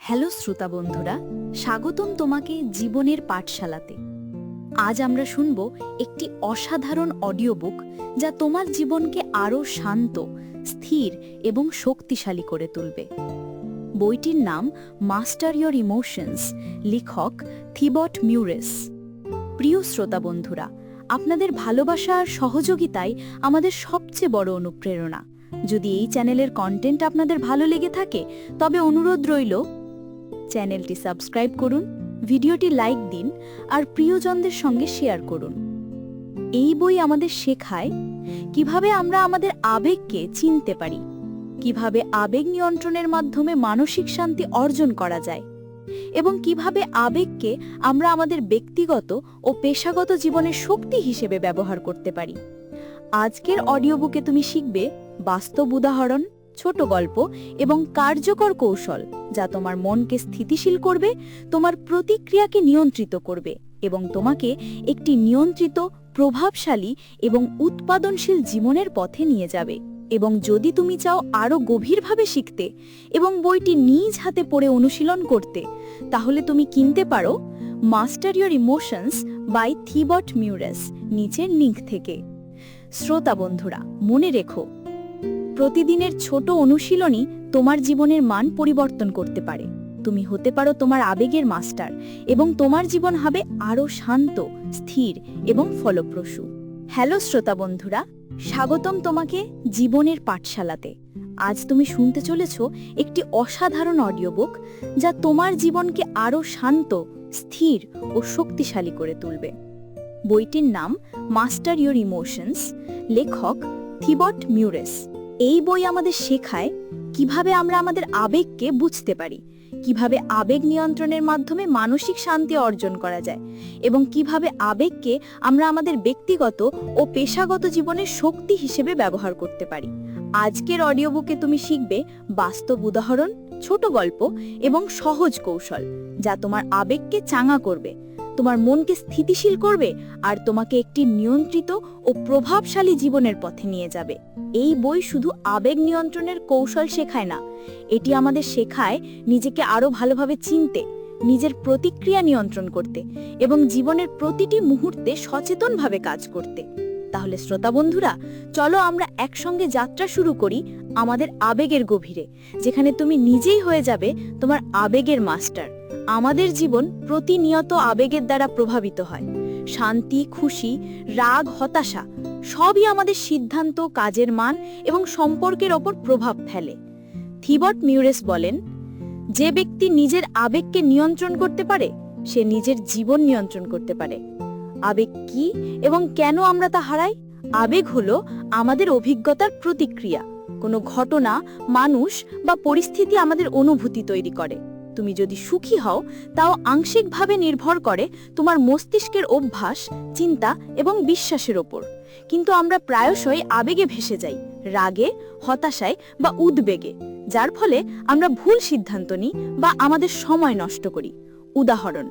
Hello শ্রোতা বন্ধুরা, স্বাগতম তোমাকে জীবনের পাঠশালাতে। আজ আমরা শুনব একটি অসাধারণ অডিও বুক যা তোমার জীবনকে আরও শান্ত, স্থির এবং শক্তিশালী করে তুলবে। বইটির নাম মাস্টার ইয়োর ইমোশনস, লেখক থিবট মিউরেস। প্রিয় শ্রোতা বন্ধুরা, আপনাদের ভালোবাসা আর সহযোগিতাই আমাদের সবচেয়ে বড় অনুপ্রেরণা। যদি এই চ্যানেলের কন্টেন্ট আপনাদের ভালো লেগে থাকে, তবে অনুরোধ রইল চ্যানেলটি সাবস্ক্রাইব করুন, ভিডিওটি লাইক দিন আর প্রিয়জনদের সঙ্গে শেয়ার করুন। এই বই আমাদের শেখায় কিভাবে আমরা আমাদের আবেগকে চিনতে পারি, কিভাবে আবেগ নিয়ন্ত্রণের মাধ্যমে মানসিক শান্তি অর্জন করা যায় এবং কিভাবে আবেগকে আমরা আমাদের ব্যক্তিগত ও পেশাগত জীবনের শক্তি হিসেবে ব্যবহার করতে পারি। আজকের অডিও বুকে তুমি শিখবে বাস্তব উদাহরণ, ছোট গল্প এবং কার্যকর কৌশল যা তোমার মনকে স্থিতিশীল করবে, তোমার প্রতিক্রিয়াকে নিয়ন্ত্রিত করবে এবং তোমাকে একটি নিয়ন্ত্রিত, প্রভাবশালী এবং উৎপাদনশীল জীবনের পথে নিয়ে যাবে। এবং যদি তুমি চাও আরও গভীরভাবে শিখতে এবং বইটি নিজ হাতে পড়ে অনুশীলন করতে, তাহলে তুমি কিনতে পারো মাস্টার ইয়োর ইমোশনস বাই থিবট মিউরেস নিচের লিংক থেকে। শ্রোতা বন্ধুরা, মনে রেখো, প্রতিদিনের ছোট অনুশীলনই তোমার জীবনের মান পরিবর্তন করতে পারে। তুমি হতে পারো তোমার আবেগের মাস্টার এবং তোমার জীবন হবে আরও শান্ত, স্থির এবং ফলপ্রসূ। হ্যালো শ্রোতা বন্ধুরা, স্বাগতম তোমাকে জীবনের পাঠশালাতে। আজ তুমি শুনতে চলেছ একটি অসাধারণ অডিও বুক যা তোমার জীবনকে আরও শান্ত, স্থির ও শক্তিশালী করে তুলবে। বইটির নাম মাস্টার ইয়োর ইমোশনস, লেখক থিবট মিউরেস। এই বই আমাদের শেখায় কিভাবে আমরা আমাদের আবেগকে বুঝতে পারি, কিভাবে আবেগ নিয়ন্ত্রণের মাধ্যমে মানসিক শান্তি অর্জন করা যায় এবং কিভাবে আবেগকে আমরা আমাদের ব্যক্তিগত ও পেশাগত জীবনের শক্তি হিসেবে ব্যবহার করতে পারি। আজকের অডিও বুকে তুমি শিখবে বাস্তব উদাহরণ, ছোট গল্প এবং সহজ কৌশল যা তোমার আবেগকে চাঙ্গা করবে, তোমার মনকে স্থিতিশীল করবে আর তোমাকে একটি নিয়ন্ত্রিত ও প্রভাবশালী জীবনের পথে নিয়ে যাবে। এই বই শুধু আবেগ নিয়ন্ত্রণের কৌশল শেখায় না, এটি আমাদের শেখায় নিজেকে আরও ভালোভাবে চিনতে, নিজের প্রতিক্রিয়া নিয়ন্ত্রণ করতে এবং জীবনের প্রতিটি মুহূর্তে সচেতনভাবে কাজ করতে। তাহলে শ্রোতা বন্ধুরা, চলো আমরা একসঙ্গে যাত্রা শুরু করি আমাদের আবেগের গভীরে, যেখানে তুমি নিজেই হয়ে যাবে তোমার আবেগের মাস্টার। আমাদের জীবন প্রতিনিয়ত আবেগের দ্বারা প্রভাবিত হয়। শান্তি, খুশি, রাগ, হতাশা সবই আমাদের সিদ্ধান্ত, কাজের মান এবং সম্পর্কের ওপর প্রভাব ফেলে। থিবট মিউরেস বলেন, যে ব্যক্তি নিজের আবেগকে নিয়ন্ত্রণ করতে পারে সে নিজের জীবন নিয়ন্ত্রণ করতে পারে। আবেগ কি এবং কেন আমরা তা হারাই? আবেগ হলো আমাদের অভিজ্ঞতার প্রতিক্রিয়া। কোনো ঘটনা, মানুষ বা পরিস্থিতি আমাদের অনুভূতি তৈরি করে। তুমি যদি সুখী হও, তাও আংশিকভাবে নির্ভর করে তোমার মস্তিষ্কের অভ্যাস, চিন্তা এবং বিশ্বাসের ওপর। কিন্তু আমরা প্রায়শই আবেগে ভেসে যাই, রাগে, হতাশায় বা উদ্বেগে, যার ফলে আমরা ভুল সিদ্ধান্ত নিই বা আমাদের সময় নষ্ট করি। উদাহরণ: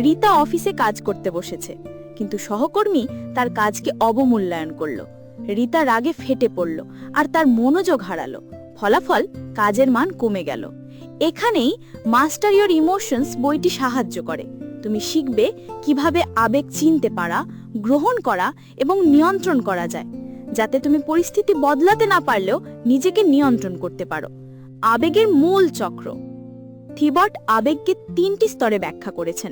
রীতা অফিসে কাজ করতে বসেছে, কিন্তু সহকর্মী তার কাজকে অবমূল্যায়ন করল। রীতা রাগে ফেটে পড়ল আর তার মনোযোগ হারালো। ফলাফল, কাজের মান কমে গেল। এখানেই মাস্টার ইয়োর ইমোশনস বইটি সাহায্য করে। তুমি শিখবে কিভাবে আবেগ চিনতে পারা, গ্রহণ করা এবং নিয়ন্ত্রণ করা যায়, যাতে তুমি পরিস্থিতি বদলাতে না পারলেও নিজেকে নিয়ন্ত্রণ করতে পারো। আবেগের মূল চক্র। থিবট আবেগকে 3টি স্তরে ব্যাখ্যা করেছেন: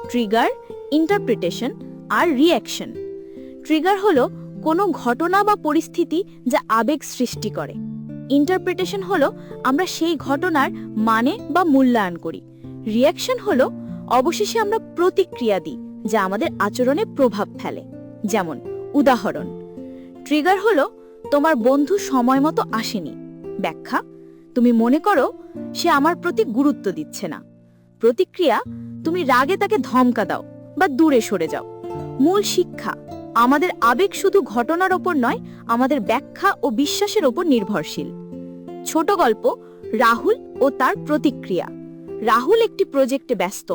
ট্রিগার, ইন্টারপ্রিটেশন আর রিঅ্যাকশন। ট্রিগার হলো কোনো ঘটনা বা পরিস্থিতি যা আবেগ সৃষ্টি করে। ইন্টারপ্রিটেশন হলো আমরা সেই ঘটনার মানে বা মূল্যায়ন করি। রিঅ্যাকশন হলো অবশেষে আমরা প্রতিক্রিয়া দিই যা আমাদের আচরণে প্রভাব ফেলে। যেমন উদাহরণ: ট্রিগার হলো তোমার বন্ধু সময় মতো আসেনি। ব্যাখ্যা: তুমি মনে করো সে আমার প্রতি গুরুত্ব দিচ্ছে না। প্রতিক্রিয়া: তুমি রাগে তাকে ধমকা দাও বা দূরে সরে যাও। মূল শিক্ষা: আমাদের আবেগ শুধু ঘটনার ওপর নয়, আমাদের ব্যাখ্যা ও বিশ্বাসের ওপর নির্ভরশীল। ছোট গল্প: রাহুল ও তার প্রতিক্রিয়া। রাহুল একটি প্রজেক্টে ব্যস্ত।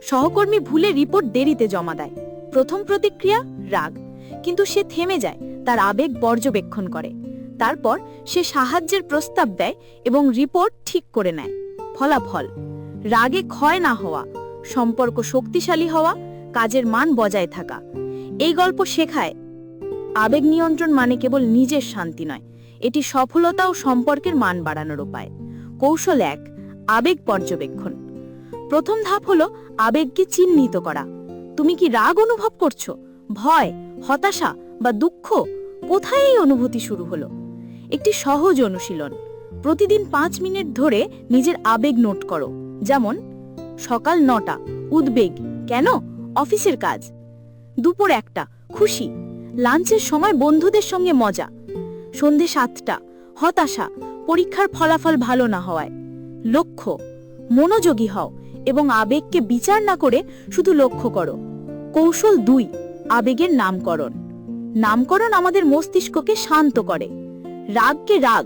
সহকর্মী ভুলে রিপোর্ট দেরিতে জমা দেয়। প্রথম প্রতিক্রিয়া রাগ, কিন্তু সে থেমে যায়, তার আবেগ পর্যবেক্ষণ করে। তারপর সে সাহায্যের প্রস্তাব দেয় এবং রিপোর্ট ঠিক করে নেয়। ফলাফল: রাগে ক্ষয় না হওয়া, সম্পর্ক শক্তিশালী হওয়া, কাজের মান বজায় থাকা। এই গল্প শেখায় আবেগ নিয়ন্ত্রণ মানে কেবল নিজের শান্তি নয়, এটি সফলতা ও সম্পর্কের মান বাড়ানোর উপায়। কৌশল 1, আবেগ পর্যবেক্ষণ। প্রথম ধাপ হলো আবেগকে চিহ্নিত করা। তুমি কি রাগ অনুভব করছো, ভয়, হতাশা বা দুঃখ? কোথায় এই অনুভূতি শুরু হলো? একটি সহজ অনুশীলন, প্রতিদিন 5 মিনিট ধরে নিজের আবেগ নোট করো। যেমন সকাল 9টা উদ্বেগ, কেন? অফিসের কাজ। দুপুর 1টা খুশি, লাঞ্চের সময় বন্ধুদের সঙ্গে মজা। সন্ধে 7টা হতাশা, পরীক্ষার ফলাফল ভালো না হওয়ায়। লক্ষ্য, মনোযোগী হও এবং আবেগকে বিচার না করে শুধু লক্ষ্য করো। কৌশল 2, আবেগের নামকরণ। নামকরণ আমাদের মস্তিষ্ককে শান্ত করে। রাগকে রাগ,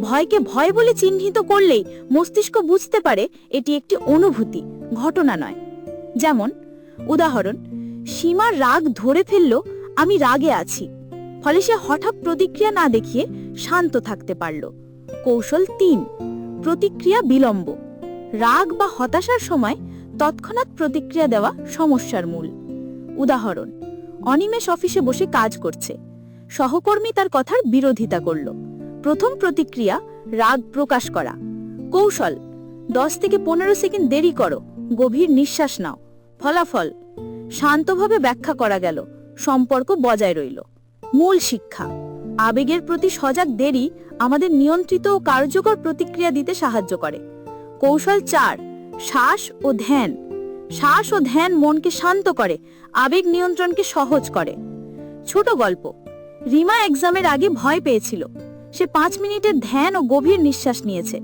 ভয়কে ভয় বলে চিহ্নিত করলেই মস্তিষ্ক বুঝতে পারে এটি একটি অনুভূতি, ঘটনা নয়। যেমন উদাহরণ, সীমার রাগ ধরে ফেলল আমি রাগে আছি, ফলে সে হঠাৎ প্রতিক্রিয়া না দেখিয়ে শান্ত থাকতে পারল। কৌশল 3, প্রতিক্রিয়া বিলম্ব। রাগ বা হতাশার সময় তৎক্ষণাৎ প্রতিক্রিয়া দেওয়া সমস্যার মূল। উদাহরণ, অনিমেষ অফিসে বসে কাজ করছে, সহকর্মী তার কথার বিরোধিতা করল। প্রথম প্রতিক্রিয়া রাগ প্রকাশ করা। কৌশল, 10 থেকে 15 সেকেন্ড দেরি করো, গভীর নিঃশ্বাস নাও। ফলাফল, শান্তভাবে ব্যাখ্যা করা গেল, সম্পর্ক বজায় রইল। মূল শিক্ষা, আবেগের প্রতি সজাগ দেরি আমাদের নিয়ন্ত্রিত ও কার্যকর প্রতিক্রিয়া দিতে সাহায্য করে। কৌশল 4, শ্বাস ও ধ্যান। শ্বাস ও ধ্যান মনকে শান্ত করে, আবেগ নিয়ন্ত্রণকে সহজ করে। ছোট গল্প, রিমা এক্সামের আগে ভয় পেয়েছিল। সে 5 মিনিটের ধ্যান ও গভীর নিঃশ্বাস নিয়েছে।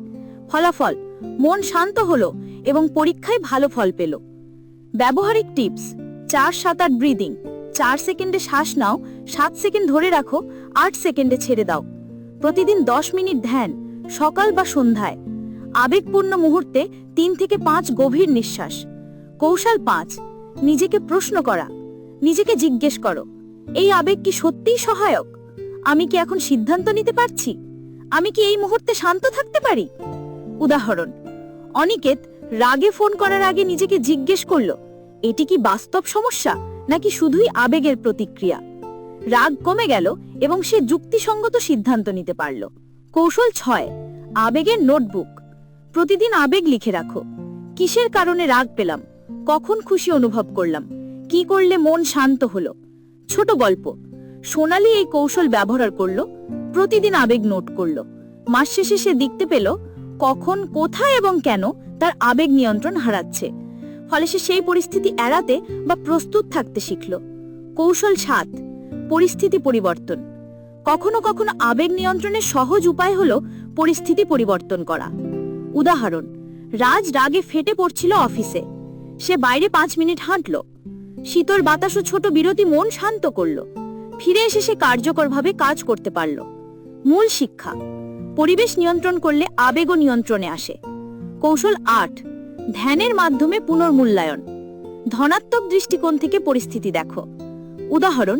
ফলাফল, মন শান্ত হলো এবং পরীক্ষায় ভালো ফল পেল। ব্যবহারিক টিপস, 4-7-8 ব্রিদিং। 4 সেকেন্ডে শ্বাস নাও, 7 সেকেন্ড ধরে রাখো, 8 সেকেন্ডে ছেড়ে দাও। প্রতিদিন 10 মিনিট ধ্যান, সকাল বা সন্ধ্যায়। আবেগপূর্ণ মুহূর্তে 3 থেকে 5 গভীর নিঃশ্বাস। কৌশল 5, নিজেকে প্রশ্ন করা। নিজেকে জিজ্ঞেস করো, এই আবেগ কি সত্যিই সহায়ক? আমি কি এখন সিদ্ধান্ত নিতে পারছি? আমি কি এই মুহূর্তে শান্ত থাকতে পারি? উদাহরণ, অনিকেত রাগে ফোন করার আগে নিজেকে জিজ্ঞেস করলো, এটি কি বাস্তব সমস্যা নাকি শুধুই আবেগের প্রতিক্রিয়া? রাগ কমে গেল এবং সে যুক্তিসঙ্গত সিদ্ধান্ত নিতে পারল। কৌশল 6, আবেগের নোটবুক। প্রতিদিন আবেগ লিখে রাখো। কিসের কারণে রাগ পেলাম, কখন খুশি অনুভব করলাম, কি করলে মন শান্ত হলো। ছোট গল্প, সোনালি এই কৌশল ব্যবহার করলো, প্রতিদিন আবেগ নোট করলো। মাস শেষে সে দেখতে পেল কখন, কোথায় এবং কেন তার আবেগ নিয়ন্ত্রণ হারাচ্ছে। ফলে সে সেই পরিস্থিতি এড়াতে বা প্রস্তুত থাকতে শিখল। কৌশল 7, পরিস্থিতি পরিবর্তন। কখনো কখনো আবেগ নিয়ন্ত্রণের সহজ উপায় হলো পরিস্থিতি পরিবর্তন করা। উদাহরণ, রাজ রাগে ফেটে পড়ছিল অফিসে। সে বাইরে 5 মিনিট হাঁটল। শীতল বাতাস ও ছোট বিরতি মন শান্ত করল। ফিরে এসে সে কার্যকরভাবে কাজ করতে পারল। মূল শিক্ষা, পরিবেশ নিয়ন্ত্রণ করলে আবেগও নিয়ন্ত্রণে আসে। কৌশল 8, ধ্যানের মাধ্যমে পুনর্মূল্যায়ন। ধনাত্মক দৃষ্টিকোণ থেকে পরিস্থিতি দেখো। উদাহরণ,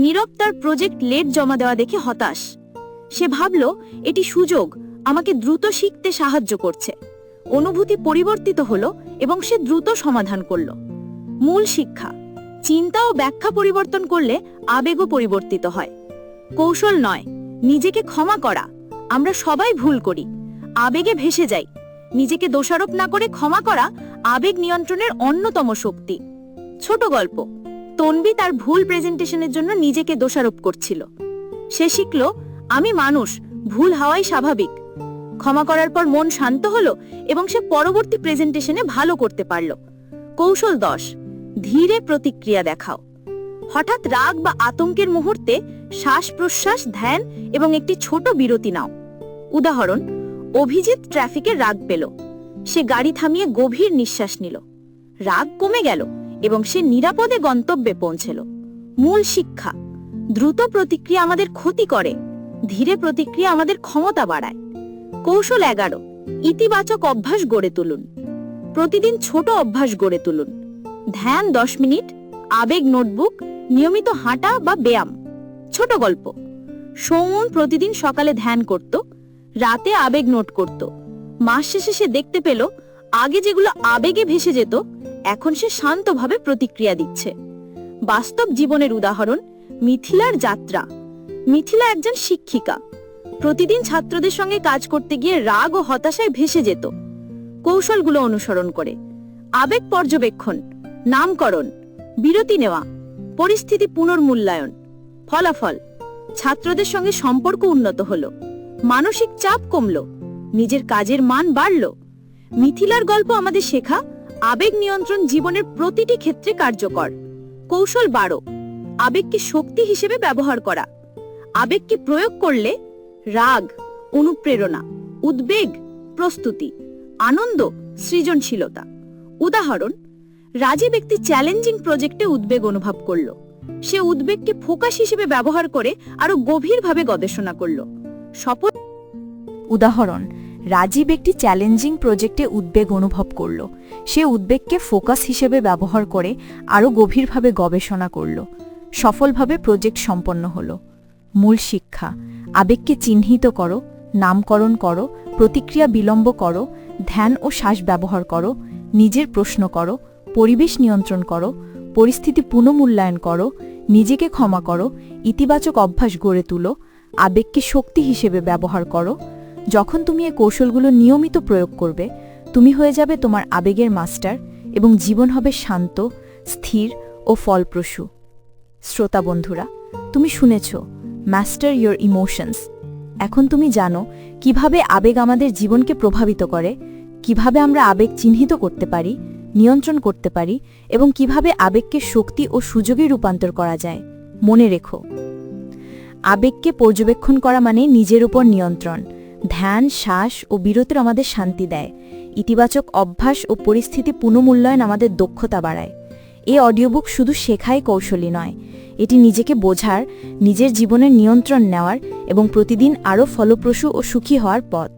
নীরব তার প্রজেক্ট লেট জমা দেওয়া দেখে হতাশ। সে ভাবল এটি সুযোগ, আমাকে দ্রুত শিখতে সাহায্য করছে। অনুভূতি পরিবর্তিত হলো এবং সে দ্রুত সমাধান করল। মূল শিক্ষা, চিন্তা ও ব্যাখ্যা পরিবর্তন করলে আবেগও পরিবর্তিত হয়। কৌশল 9, নিজেকে ক্ষমা করা। আমরা সবাই ভুল করি, আবেগে ভেসে যাই। নিজেকে দোষারোপ না করে ক্ষমা করা আবেগ নিয়ন্ত্রণের অন্যতম শক্তি। ছোট গল্প, তনবি তার ভুল প্রেজেন্টেশনের জন্য নিজেকে দোষারোপ করছিল। সে শিখল আমি মানুষ, ভুল হওয়াই স্বাভাবিক। ক্ষমা করার পর মন শান্ত হলো এবং সে পরবর্তী প্রেজেন্টেশনে ভালো করতে পারল। কৌশল 10, ধীরে প্রতিক্রিয়া দেখাও। হঠাৎ রাগ বা আতঙ্কের মুহূর্তে শ্বাস প্রশ্বাস, ধ্যান এবং একটি ছোট বিরতি নাও। উদাহরণ, অভিজিৎ ট্রাফিকে রাগ পেল। সে গাড়ি থামিয়ে গভীর নিঃশ্বাস নিল। রাগ কমে গেল এবং সে নিরাপদে গন্তব্যে পৌঁছল। মূল শিক্ষা, দ্রুত প্রতিক্রিয়া আমাদের ক্ষতি করে, ধীরে প্রতিক্রিয়া আমাদের ক্ষমতা বাড়ায়। কৌশল 11, ইতিবাচক অভ্যাস গড়ে তুলুন। প্রতিদিন ছোট অভ্যাস গড়ে তুলুন। ধ্যান 10 মিনিট, আবেগ নোটবুক, নিয়মিত হাঁটা বা ব্যায়াম। ছোট গল্প, সৌমন প্রতিদিন সকালে ধ্যান করত, রাতে আবেগ নোট করত। মাস শেষে সে দেখতে পেল আগে যেগুলো আবেগে ভেসে যেত, এখন সে শান্তভাবে প্রতিক্রিয়া দিচ্ছে। বাস্তব জীবনের উদাহরণ মিথিলার যাত্রা। মিথিলা একজন শিক্ষিকা। প্রতিদিন ছাত্রদের সঙ্গে কাজ করতে গিয়ে রাগ ও হতাশায় ভেসে যেত। কৌশলগুলো অনুসরণ করে: আবেগ পর্যবেক্ষণ, নামকরণ, বিরতি নেওয়া, পরিস্থিতি পুনর্মূল্যায়ন। ফলাফল: ছাত্রদের সঙ্গে সম্পর্ক উন্নত হলো, মানসিক চাপ কমলো, নিজের কাজের মান বাড়লো। মিথিলার গল্প আমাদের শেখা, আবেগ নিয়ন্ত্রণ জীবনের প্রতিটি ক্ষেত্রে কার্যকর। কৌশল 12: আবেগকে শক্তি হিসেবে ব্যবহার করা। আবেগকে প্রয়োগ করলে রাগ, অনুপ্রেরণা, উদ্বেগ, প্রস্তুতি, আনন্দ, সৃজনশীলতা। উদাহরণ: রাজীব একটি চ্যালেঞ্জিং প্রজেক্টে উদ্বেগ অনুভব করল। সে উদ্বেগকে ফোকাস হিসেবে ব্যবহার করে আরো গভীরভাবে গবেষণা করল। সফল উদাহরণ: রাজীব একটি চ্যালেঞ্জিং প্রজেক্টে উদ্বেগ অনুভব করল। সে উদ্বেগকে ফোকাস হিসেবে ব্যবহার করে আরো গভীরভাবে গবেষণা করল। সফলভাবে প্রজেক্ট সম্পন্ন হলো। মূল শিক্ষা: আবেগকে চিহ্নিত করো, নামকরণ করো, প্রতিক্রিয়া বিলম্ব করো, ধ্যান ও শ্বাস ব্যবহার করো, নিজের প্রশ্ন করো, পরিবেশ নিয়ন্ত্রণ করো, পরিস্থিতি পুনর্মূল্যায়ন করো, নিজেকে ক্ষমা করো, ইতিবাচক অভ্যাস গড়ে তুলো, আবেগকে শক্তি হিসেবে ব্যবহার করো। যখন তুমি এই কৌশলগুলো নিয়মিত প্রয়োগ করবে, তুমি হয়ে যাবে তোমার আবেগের মাস্টার এবং জীবন হবে শান্ত, স্থির ও ফলপ্রসূ। শ্রোতা বন্ধুরা, তুমি শুনেছ মাস্টার ইয়োর ইমোশনস। এখন তুমি জানো কিভাবে আবেগ আমাদের জীবনকে প্রভাবিত করে, কিভাবে আমরা আবেগ চিহ্নিত করতে পারি, নিয়ন্ত্রণ করতে পারি এবং কিভাবে আবেগকে শক্তি ও সুযোগে রূপান্তর করা যায়। মনে রেখো, আবেগকে পর্যবেক্ষণ করা মানে নিজের উপর নিয়ন্ত্রণ। ধ্যান, শ্বাস ও বিরতির আমাদের শান্তি দেয়। ইতিবাচক অভ্যাস ও পরিস্থিতি পুনর্মূল্যায়ন আমাদের দক্ষতা বাড়ায়। এই অডিওবুক শুধু শেখায় কৌশলী নয়, এটি নিজেকে বোঝার, নিজের জীবনের নিয়ন্ত্রণ নেওয়ার এবং প্রতিদিন আরও ফলপ্রসূ ও সুখী হওয়ার পথ।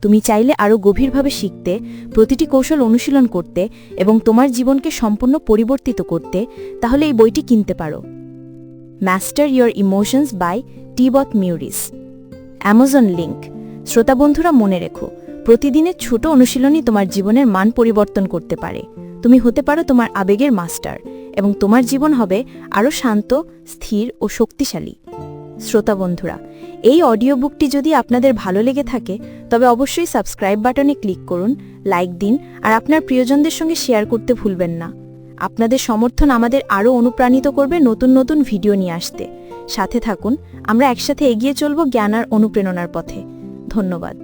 তুমি চাইলে আরও গভীরভাবে শিখতে, প্রতিটি কৌশল অনুশীলন করতে এবং তোমার জীবনকে সম্পূর্ণ পরিবর্তিত করতে, তাহলে এই বইটি কিনতে পারো। Master your emotions by Thibaut Meurisse. Amazon link. শ্রোতা বন্ধুরা, মনে রেখো, প্রতিদিনের ছোট অনুশীলনই তোমার জীবনের মান পরিবর্তন করতে পারে। তুমি হতে পারো তোমার আবেগের মাস্টার এবং তোমার জীবন হবে আরও শান্ত, স্থির ও শক্তিশালী। শ্রোতা বন্ধুরা, এই অডিও বুকটি যদি আপনাদের ভালো লেগে থাকে তবে অবশ্যই সাবস্ক্রাইব বাটনে ক্লিক করুন, লাইক দিন আর আপনার প্রিয়জনদের সঙ্গে শেয়ার করতে ভুলবেন না। আপনাদের সমর্থন আমাদের আরও অনুপ্রাণিত করবে নতুন নতুন ভিডিও নিয়ে আসতে। সাথে থাকুন, আমরা একসাথে এগিয়ে চলব জ্ঞান আর অনুপ্রেরণার পথে। ধন্যবাদ।